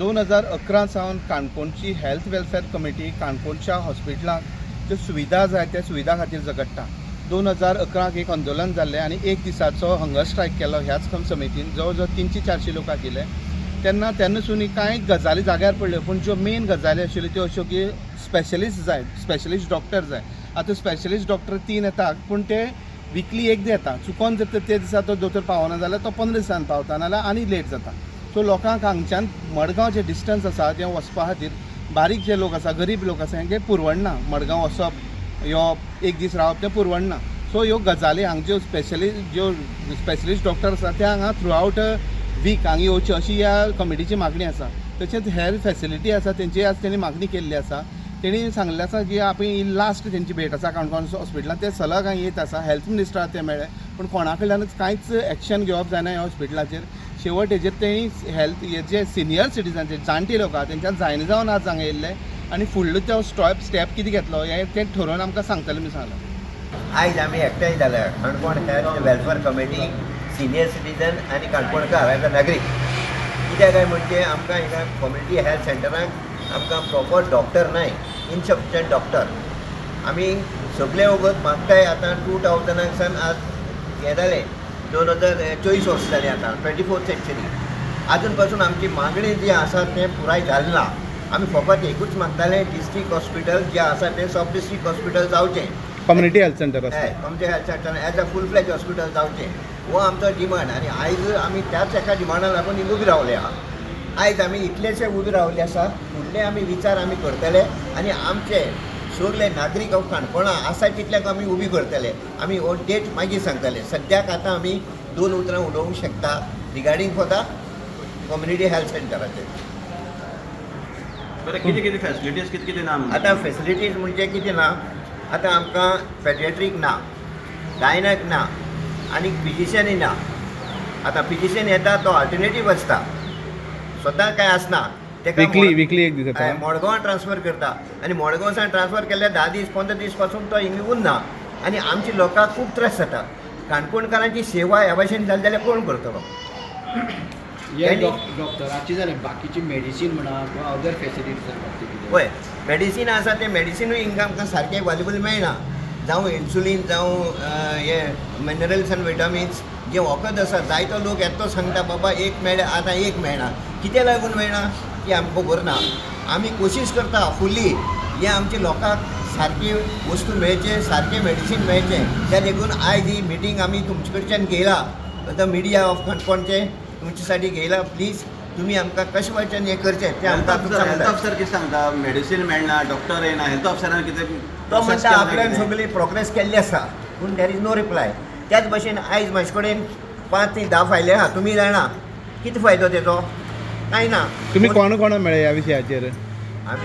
2011 सावन काणकोणची health welfare committee काणकोणच्या हॉस्पिटलांत ज्यो सुविधा जाय त्या सुविधा खातीर झगडटा. 2011 एक आंदोलन जाल्लें आनी एक दिसाचो हंगर स्ट्रायक केलो ह्याच समितीन. जवळ जवळ 300-400 लोक आशिल्ले. तेन्नासून कांय गजाली जाग्यार पडल्यो, पूण ज्यो मेन गजाली आशिल्ल्यो त्यो अश्यो की स्पेशलिस्ट जाय, स्पेशलिस्ट डॉक्टर जाय. आतां स्पेशलिस्ट डॉक्टर 3 येतात, पूण ते विकली एकदा येता. चुकोन जर ते दिसा तो दोतोर पावना जाल्यार तो 15 दिसांनी पावता, नाल्यार आनी लेट जाता. सो लोकांक हांगच्यान मडगांव जे डिस्टन्स आसा तें वचपा खातीर बारीक जे लोक आसा, गरीब लोक आसा, हेंगे पुरवडना. मडगांव वचप येवप एक दीस रावप तें पुरवडना. सो ह्यो गजाली हांगा ज्यो स्पेशलिस्ट डॉक्टर आसा ते हांगा थ्रू आवट वीक हांगा येवचे अशी ह्या कमिटीची मागणी आसा. तशेंच हेर फेसिलिटी आसा तेंची आज तेणी मागणी केल्ली आसा. तेणी सांगलें आसा की आपण ही लास्ट तेंची भेट आसा काणकोण हॉस्पिटलांत, ते सलग हांगा येत आसा. हेल्थ मिनिस्टराक ते मेळ्ळे, पूण कोणा कडल्यानूच कांयच एक्शन घेवप जायना ह्या हॉस्पिटलाचेर. शेवट हेजेर तेणी हेल्थ हे जे सिनियर सिटीजन जाणटी लोक आहा तेंच्यान जायना जावन आज हांगा येयल्ले आनी फुडलो तो स्टेप कितें घेतलो हें तें ठरोवन आमकां सांगतलें म्हूण सांगलें. आयज आमी एकठांय जाल्या Canacona health welfare committee, senior citizen आनी काणकोणकार एज अ नागरीक. कित्याक काय म्हणजे आमकां हिंगा कम्युनिटी हेल्थ सेंटराक आमकां प्रॉपर डॉक्टर नाय, इनसफिशियंट डॉक्टर. आमी सगळे वगत मागताय. आतां 2000 सान आज हे जालें 2024 वर्स जाली आतां 24th सेंचुरी. आजून पासून आमची मागणी जी आसा तें पुराय जालें ना. आमी फकत एकूच मागताले डिस्ट्रिक्ट हॉस्पिटल जे आसा तें सब डिस्ट्रिक्ट हॉस्पिटल जावचें. कम्युनिटी हेल्थ सेंटर आसा, community health centre as a full fledge hospital जावचें हो आमचो डिमांड. आनी आयज आमी त्याच एका डिमांडाक लागून उबी रावले आहा. आयज आमी इतलेशे उबी रावले आसा. फुडले आमी विचार आमी करतले आनी आमचे सगळे नागरीक काणकोणा आसा तितल्याक आमी उबी करतले. आमी हो डेट मागीर सांगतले. सद्याक आतां आमी 2 उतरां उलोवंक शकता regarding for the community health सेंटराचेर. बरें, कितें फॅसिलिटीज कितें ना? आतां फेसिलिटीज म्हणजे कितें ना. आतां आमकां पेडियाट्रीक ना, गायनक ना आनी फिजिशियनूय ना. आतां फिजिशियन येता तो अल्टरनेटीव आसता, स्वता कांय आसना. विकली एक दीस येता. मडगांवां ट्रान्सफर करता आनी मडगांवसान ट्रान्सफर केल्यार 10 दीस 15 दीस पासून तो हिंगा उरना आनी आमची लोकांक खूब त्रास जाता. काणकोणकारांची सेवा ह्या भाशेन जाली जाल्यार कोण करतलो? डॉक्टराची जाल्यार बाकीची मेडिसीन म्हणा किंवा अदर फेसिलिटीज पळय मेडिसीन आसा ते मेडिसिनूय हिंगा आमकां सारकें अवेलेबल मेळना. जावं इन्सुलीन जावं हे मिनरल्स आनी विटामिन्स जे वखद आसा जायतो लोक येतो सांगता बाबा एक मेळ्ळें आतां एक मेळना. कित्याक लागून मेळना ती आमकां खबर ना. आमी कोशिश करता फुल्ली हे आमच्या लोकांक सारकी वस्तू मेळचे, सारकें मेडिसीन मेळचें. त्या देखून आयज ही मिटींग आमी तुमचे कडच्यान घेयला, द मिडिया ऑफ काणकोणचे तुमचे साठी घेयला. प्लीज तुमी आमकां कशे वचन हें करचें तें आमकां हेल्थ ऑफिसर कितें सांगता? मेडिसीन मेळना, डॉक्टर येना. हेल्थ ऑफिसरान कितें तो म्हणटा आपल्यान सगळी प्रोग्रेस केल्ली आसा पूण देर इज नो रिप्लाय. त्याच भशेन आयज म्हाजे कडेन 5 ते 10 फायली आहा. तुमी जाणा कितें फायदो तेजो? कांय ना. तुम्ही कोणा मेळ्ळे ह्या विशयाचेर?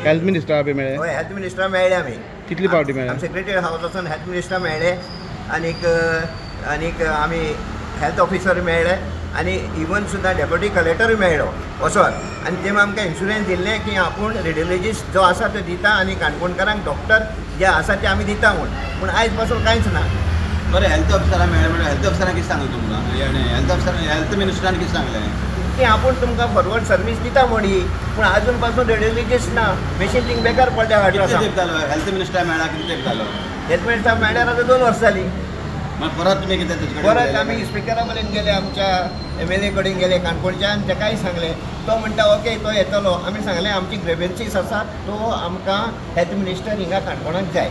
हेल्थ मिनिस्टरा बी मेळ्ळे? हय, हेल्थ मिनिस्टरा मेळ्ळे आमी. कितली पावटी मेळ्ळे? आमी सेक्रेटरी हावस वचून हेल्थ मिनिस्टरा मेळ्ळे आनीक आमी हेल्थ ऑफिसर मेळ्ळे आनी इवन सुद्दां डेप्युटी कलेक्टरूय मेळ्ळो वचोन. आनी तें आमकां इन्शुरन्स दिल्लें की आपूण रेडियोलॉजिस्ट जो आसा तो दिता आनी काणकोणकारांक डॉक्टर जे आसा ते आमी दिता म्हूण. पूण आयज पासून कांयच ना. बरें, हेल्थ ऑफिसरान मेळ्ळे म्हणल्यार हेल्थ ऑफिसरान कितें सांगलें तुमकां? हेल्थ मिनिस्टरान कितें सांगलें? की आपूण तुमकां फॉरवर्ड सर्वीस दिता म्हणी, पूण आजून पासून रेडियोलॉजिस्ट ना. मशीन थिंग बेकार पडल्या कितले तेंप जालो? हेल्थ मिनिस्टर मेळ्ळा कितले तेंप जालो? हेल्थ मिनिस्टर मेळ्ळ्यार आतां 2 वर्सां जालीं. मागीर परत तुमी कितें तेजे कडेन परत आमी स्पिकरा कडेन गेले, आमच्या MLA कडेन गेले काणकोणच्या आनी तेकाय सांगलें. तो म्हणटा ओके तो येतलो. आमी सांगलें आमची ग्रेवेन्सीस आसा तो आमकां हेल्थ मिनिस्टर हिंगा काणकोणाक जाय.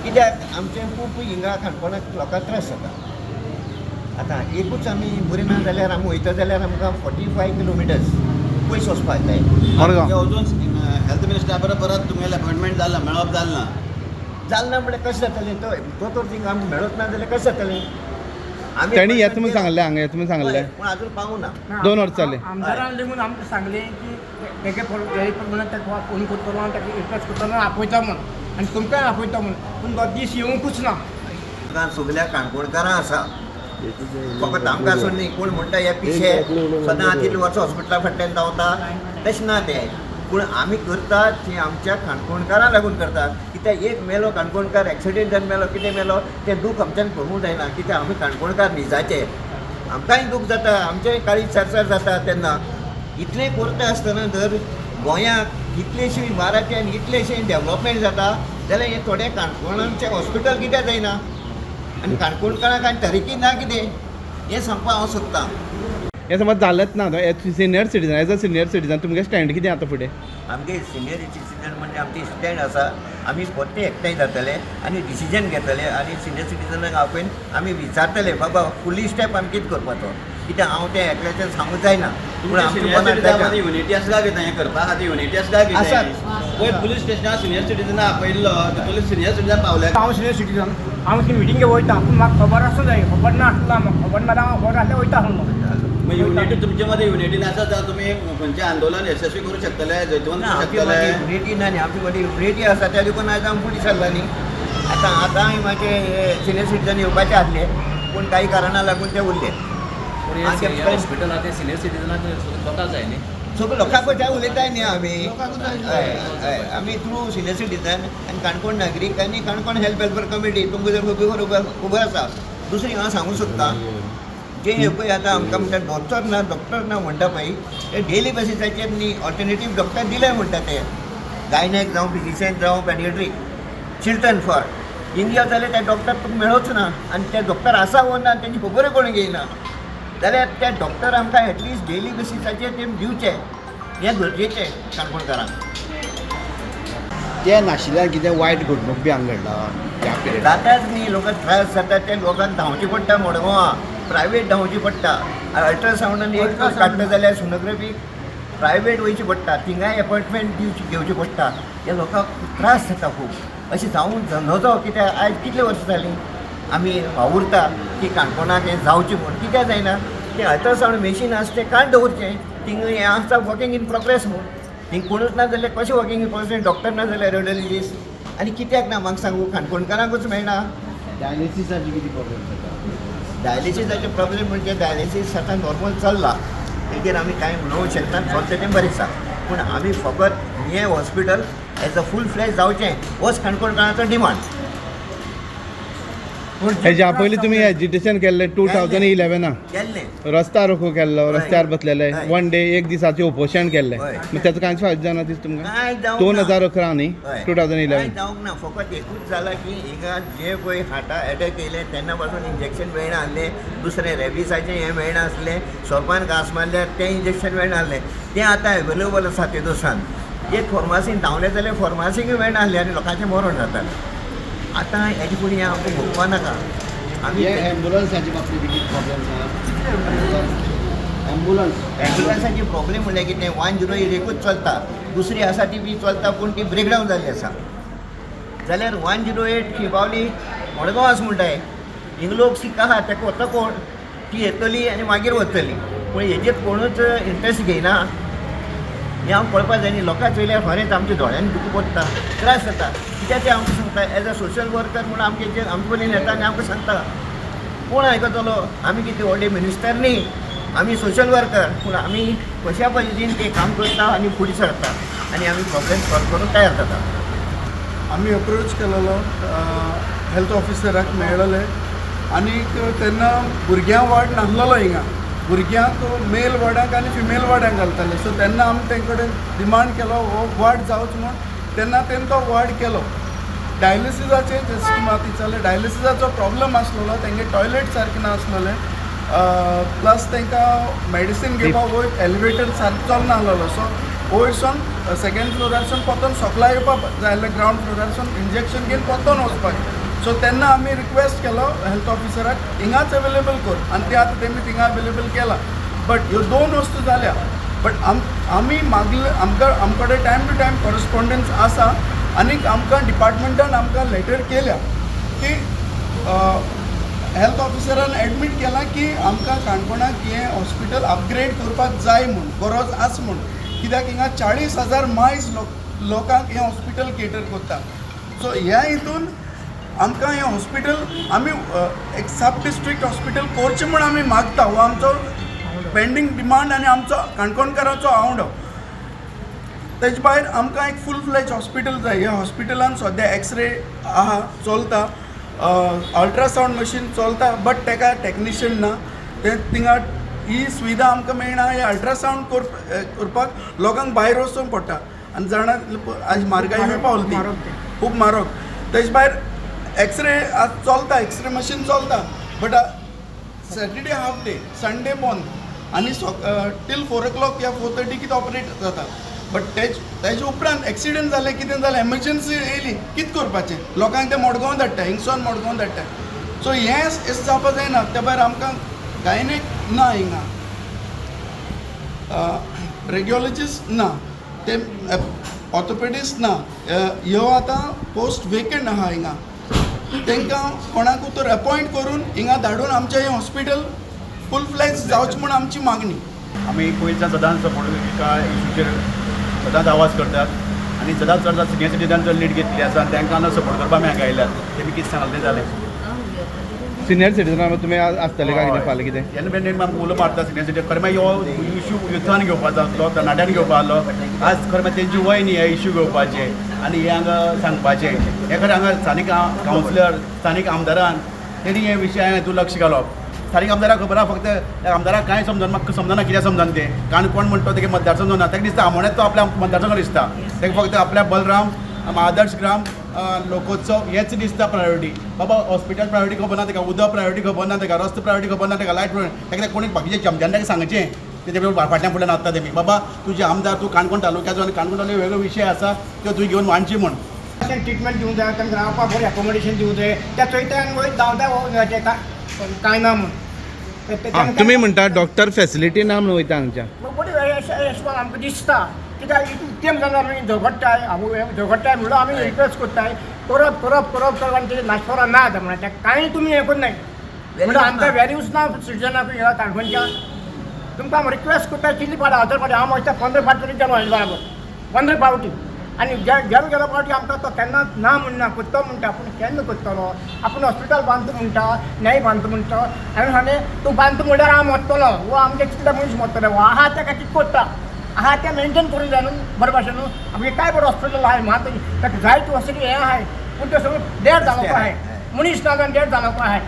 कित्याक आमचे खूब हिंगा काणकोणाक लोकांक त्रास जाता. आतां एकूच आमी बरी ना जाल्यार आमी वयता जाल्यार आमकां 45 किलोमिटर्स पयस वचपाक जाय. अजून हेल्थ मिनिस्टरा बरोबर परत तुमगेलें अपॉयंटमेंट जालें, मेळप जालें ना? जालें ना म्हणल्यार कशें जातलें? तो तर थिंगा आमकां मेळत ना जाल्यार कशें जातलें? आमी तेणी येता म्हूण सांगलें, हांगा येता म्हूण सांगलें. पूण आजून पावूंक ना. 2 वर्स जाले. आमदारान लेगून आमकां सांगलें की तेगे प्रमाणे ताका फोन करतलो आनी ताका रिक्वेस्ट करतलो आपयता म्हूण आनी तुमकांय आपयता म्हूण. पूण तो दीस येवंकूच ना. सगल्या काणकोणकारां आसा, फकत आमकां आसून न्ही. कोण म्हणटा हे पिशे सदां तितले वर्स हॉस्पिटला फाटल्यान धांवता तशें ना तें. पूण आमी करतात ती आमच्या काणकोणकारांक लागून करतात. कित्याक एक मेलो काणकोणकार एक्सिडेंट जावन मेलो कितें मेलो तें दूख आमच्यान पळोवंक जायना. कित्याक आमी काणकोणकार निजाचे. आमकांय दूख जाता, आमचेय काळी सरसर जाता तेन्ना. इतलें करता आसतना जर गोंयांत कितलेशे इमारती आनी इतलेशें डेवलपमेंट जाता जाल्यार हे थोडे काणकोणांचे हॉस्पिटल कित्याक जायना आनी काणकोणकारांक आनी तरीकी ना कितें हें सांगपाक हांव सोदतां. हें समज जालेंच ना senior citizen as a senior citizen तुमगे स्टँड कितें आतां फुडें? आमगे सिनियर सिटीजन म्हणजे आमची स्टँड आसा. आमी परते एकठांय जातले आनी डिसिजन घेतले आनी सिनियर सिटीजनाक हांवें आमी विचारतले बाबा फुली स्टेप आमी कितें करपाचो कित्याक हांव तें एकल्याचें सांगूंक जायना पूण आमच्या मनांत जाता. युनिटी आसता कितें हें करपा खातीर युनिटी आसता कितें आसात. पळय पुलीस स्टेशनार सिनियर सिटीजना आपयल्लो तितूंतले सिनियर सिटीजन पावले. हांव सिनियर सिटीजन हांव ती मिटिंगे वयता पूण म्हाका खबर आसूं जाय. खबर ना आसला म्हाका खबर ना हांव खबर आसल्यार वयता हांव. मग युनिटी तुमचे मध्ये युनिटी नासत जाल्यार तुमी खंयचें आंदोलन यशस्वी करूं शकतले जैतवंत ना, करूं आमची शकतले. मदीं युनिटी ना न्ही आमची मदीं युनिटी आसा त्या देखून आयज आमी फुडें सरला न्ही. आतां म्हाजे सिनियर सिटीजन येवपाचे आसले पूण काही कारणां लागून ते उरले. हॉस्पिटल आहा ते सिनियर सिटीजनाक स्वता जाय न्ही. सगळं लोकांक त्या उलयताय न्ही आमी. हय आमी थ्रू सिनियर सिटीजन आनी काणकोण नागरीक आनी काणकोण हेल्थ वेलफेअर कमिटी तुमकां जर खबर आसा. दुसरी हांव सांगूंक सोदतां जे पळय आतां आमकां म्हणटा डॉक्टर ना म्हणटा पळय ते डेली बेसिसाचेर न्ही ऑल्टरनेटीव डॉक्टर दिले म्हणटा ते गायनेक जावं फिजिशियन जावं पॅडिएट्रीक चिल्ड्रन फॉर इंडिया जाल्यार ते डॉक्टर तुमकां मेळूच ना आनी ते डॉक्टर आसा वो ना तेंची खबरूय कोण घेयना जाल्यार ते डॉक्टर आमकां एटलिस्ट डेली बेसिसाचेर ते दिवचे हें गरजेचें काणकोणकारांक. ते नाशिल्ल्यान कितें वायट घडणूक बी हांगा घडला ह्या पिरियडांत? जाताच न्ही लोकांक त्रास जाता ते लोकांक धांवची पडटा मडगांवां प्रायवेट धांवची पडटा. अल्ट्रासावंडान एक दीस काडटा जाल्यार सोनोग्राफी प्रायवेट वयची पडटा थिंगाय अपॉयंटमेंट घेवची पडटा. त्या लोकांक त्रास जाता खूब अशें जावंक नजो कित्याक आयज कितलीं वर्सां जालीं आमी वावुरता की काणकोणाक हें जावचें म्हूण कित्याक जायना. तें अल्ट्रासावंड मेशीन आसा तें काण दवरचें थिंग हें आसता वर्कींग इन प्रोग्रेस म्हूण थिंग कोणूच ना जाल्यार कशें वर्कींग इन प्रोग्रेस डॉक्टर ना जाल्यार रेडियोलॉजिस्ट आनी कित्याक ना म्हाका सांगू काणकोणकारांकूच मेळना. डायलिसिसाची कितें प्रॉब्लेम जाता? डायलिसीसाचे प्रॉब्लेम म्हणजे डायलिसीस आतां नॉर्मल चल्ला तेजेर आमी कांय म्हणूंक शकना चलता तें बरें आसा पूण आमी फकत हें hospital as a full fledged जावचें होच काणकोणकारांचो डिमांड. हेज्या पयलीं तुमी एजिटेशन केल्लें 2011 केल्लें रस्ता रोको केल्लो रस्त्यार बसलेले हय. 1 डे एक दिसाचें उपोशण केल्लें हय. मग त्याचो कांयच फायदो जावना दिसता तुमकां? कांय जावंक 2011 न्ही हय. 2011 कांय जावंक ना फकत एकूच जाला की हिंगा जे पळय हार्टा अटॅक येयले तेन्ना पासून इंजेक्शन मेळना आसलें दुसरें रेबिसाचें हें मेळना आसलें सोपान घास मारल्यार तें इंजेक्शन मेळना आसलें तें आतां एवेलेबल आसा ते दिसान एक फॉर्मासीन धांवलें जाल्यार फॉर्मासीकूय मेळना आसलें आनी लोकांचें मरण जातालें. आतां हेजे फुडें हें आमकां भोगपा नाका. आमी एम्बुलन्साच्या बाबतींत कितें प्रॉब्लेम आसा? एम्बुलन्साची प्रॉब्लेम म्हणल्यार कितें 108 एकूच चलता दुसरी आसा ती बी चलता पूण ती ब्रेकडावन जाल्ली आसा जाल्यार 108 ही पावली मडगांव आसा म्हणटाय हिंग लोक सीक आहा ताका वता कोण ती येतली आनी मागीर वतली पूण हेजेर कोणूच इंट्रस्ट घेयना. हें हांव कळपाक जाय न्ही लोकांक चोयल्यार खरेंच आमच्या दोळ्यांनी दुखू पडटा त्रास जाता कित्याक तें आमकां सांगता एज अ सोशल वर्कर म्हूण आमचे आमचे कडेन येता आनी आमकां सांगता कोण आयकतलो आमी कितें व्हडले मिनिस्टर न्ही आमी सोशल वर्कर पूण आमी कशा पद्दतीन तें काम करता आनी फुडें सरता आनी आमी प्रॉब्लेम सॉल्व करून तयार जाता. आम्ही अप्रोच केलेलो हेल्थ ऑफिसराक मेळ्ळेले आनी तेन्ना भुरग्यां वार्ड नासलेलो हिंगा भुरग्यांक मेल वार्डाक आनी फिमेल वार्डाक घालताले सो तेन्ना आमी तें कडेन डिमांड केलो हो वार्ड जावचो म्हूण तेन्ना तेणें तो वार्ड केलो. डायलिसिसाचे जे स्किमात विचारले डायलिसिसाचो प्रॉब्लम आसलेलो तेंगे टॉयलेट सारकें नासलेले प्लस तांकां मेडिसीन घेवपाक वयर एलिवेटर सारको चलना आसलेलो सो वयरसून सेकेंड फ्लोरारसून परतून सकला येवपाक जाय आसलें ग्रावंड फ्लोरारसून इंजेक्शन घेवन परतून वचपाक सो तेन्ना आमी रिक्वेस्ट केलो हेल्थ ऑफिसराक हिंगाच अवेलेबल कर आनी ते आतां तेमी थिंगा अवेलेबल केला बट ह्यो दोन वस्तू जाल्या बट आमी मागले आमकां आमचे कडेन टायम टू टायम कॉरस्पॉन्डन्स आसा आनीक आमकां डिपार्टमेंटान आमकां लेटर केल्या की हेल्थ ऑफिसरान एडमीट केलां की आमकां काणकोणाक हें हॉस्पिटल अपग्रेड करपाक जाय म्हूण गरज आसा म्हूण कित्याक हिंगा 40,000 मायज लोकांक हें हॉस्पिटल केटर करता. सो ह्या हितून आमकां हें हॉस्पिटल आमी एक सब डिस्ट्रिक्ट हॉस्पिटल करचें म्हूण आमी मागता हो आमचो पेंडींग डिमांड आनी आमचो काणकोणकाराचो आवडो. तेजे भायर आमकां एक फूल फ्लॅज हॉस्पिटल जाय. ह्या हॉस्पिटलान सद्या एक्सरे आहा चलता अल्ट्रासावंड मशीन चलता बट तेका टेक्निशियन ना ते थिंगा ही सुविधा आमकां मेळना हे अल्ट्रासावंड करपाक लोकांक भायर वचूंक पडटा आनी जाणा आज म्हारगाय पावली ती म्हारग ते. खूब म्हारग तेजे भायर एक्सरे आज चलता एक्सरे मशीन चलता but Saturday half day Sunday बंद आनी टील 4 o'clock या 4:30 कितें ऑपरेट जाता बट तेजे उपरांत एक्सिडेंट जालें कितें जालें एमर्जन्सी येयली कितें करपाचें लोकांक ते मडगांव धाडटा हिंगसोन मडगांव धाडटा सो हें जावपा जायना त्या भायर आमकां गायनेक ना हिंगा रेडिओलॉजिस्ट ना ते ऑर्थोपेडिस्ट ना ह्यो आतां पोस्ट वेकंट आहा हिंगा तांकां कोणाकूय तर अपॉयंट करून हिंगा धाडून आमचें हें हॉस्पिटल फूल फ्लॅक्स जावचें म्हूण आमची मागणी आमी पयलींच्यान सदांच सपोर्ट इश्यूचेर सदांच आवाज करतात आनी सदांच चड सिनियर सिटीजन जर लीड घेतली आसा तांकां सपोर्ट करपाक आमी हांगा आयल्यात तेमी कितें सांगलें तें जालें सिनियर सिटीजन तुमी आसतले काय कितें फाल्यां कितें जेन्ना बेन आमकां उलो मारता सिनियर सिटीजन खरें मागीर हो इश्यू युथान घेवपाचो आसलो तरणाट्यान घेवपा आसलो आज खरें मागीर तेंची वय न्ही हे इश्यू घेवपाचे आनी हे हांगा सांगपाचें हे खरें हांगा स्थानीक कावन्सिलर स्थानीक आमदारान तेणी हे विशयान हातूंत लक्ष घालप स्थानीक आमदाराक खबर आहा फक्त त्या आमदाराक कांय समजून म्हाका समजना कित्याक समजन तें काणकोण म्हणटा तेगे मतदारसंघ ना ताका दिसता आमोण्यात तो आपल्या मतदारसंघ दिसता ताका फक्त आपल्या बलराम आदर्श ग्राम लोकोत्सव हेच दिसता प्रायोरिटी बाबा हॉस्पिटल प्रायोरिटी खबर ना ताका उदक प्रायोरिटी खबर ना ताका रस्तो प्रायोरिटी खबर ना ताका लायट ताका कोणी बाकीचे चमच्यान ताका सांगचें तेजे फाटल्यान फुडल्यान आसता तेमी बाबा तुजे आमदार तूं काणकोण तालुक्याचो आनी काणकोण तालुक्याचो वेगळो विशय आसा तो तुवें घेवन मांडची म्हूण ट्रिटमेंट दिवंक जाय तांकां रावपाक बरें एकोमोडेशन दिवंक जाय त्या चोयत्यान वयर धांवता कांय ना म्हूण तुमी म्हणटा डॉक्टर फॅसिलिटी ना म्हणून वयता हांगच्या बरी अशें आमकां दिसता कित्याक इतकें जाल्यार आमी झगडटाय झगडटाय म्हणून आमी रिक्वेस्ट करताय करप आनी तेजे नाशवरा ना आतां म्हणून तें कांय तुमी हें करनाय म्हणून आमकां वॅल्यूज ना सिटिजनाक ह्या काणकोणच्या तुमकां हांव रिक्वेस्ट करता चिली पाडा 1000 पाटी हांव मागता 15 फावटी तरी गेलो हाजे बराबर 15 फावटी आनी गेलो फावटी आमकां तो केन्नाच ना म्हणना करतो म्हणटा आपूण केन्ना करतलो आपूण हॉस्पिटल बांदता म्हणटा न्याय बांदता म्हणटा हांवें सांगलें तूं बांदता म्हणल्यार हांव मरतलो वो आमचे कितले मनीस मरतले वो आहा ताका कितें करता आहा तें मेंटेन करूंक जाय न्हू बरे भाशेन न्हू आमगे काय बरो हॉस्पिटल आहाय मात ताका जायती वस्तू हें आहाय पूण तें सगळें डेड जावप आहाय मनीस ना जावन डेड जावप आहाय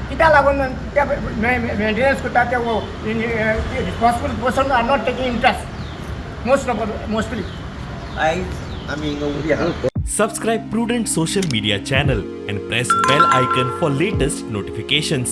कित्याक लागून ते मेंटेनन्स करता ते responsible person are not taking interest mostly आयज आमी हिंगा उबी आहा Subscribe Prudent Social Media channel and press bell icon for latest notifications.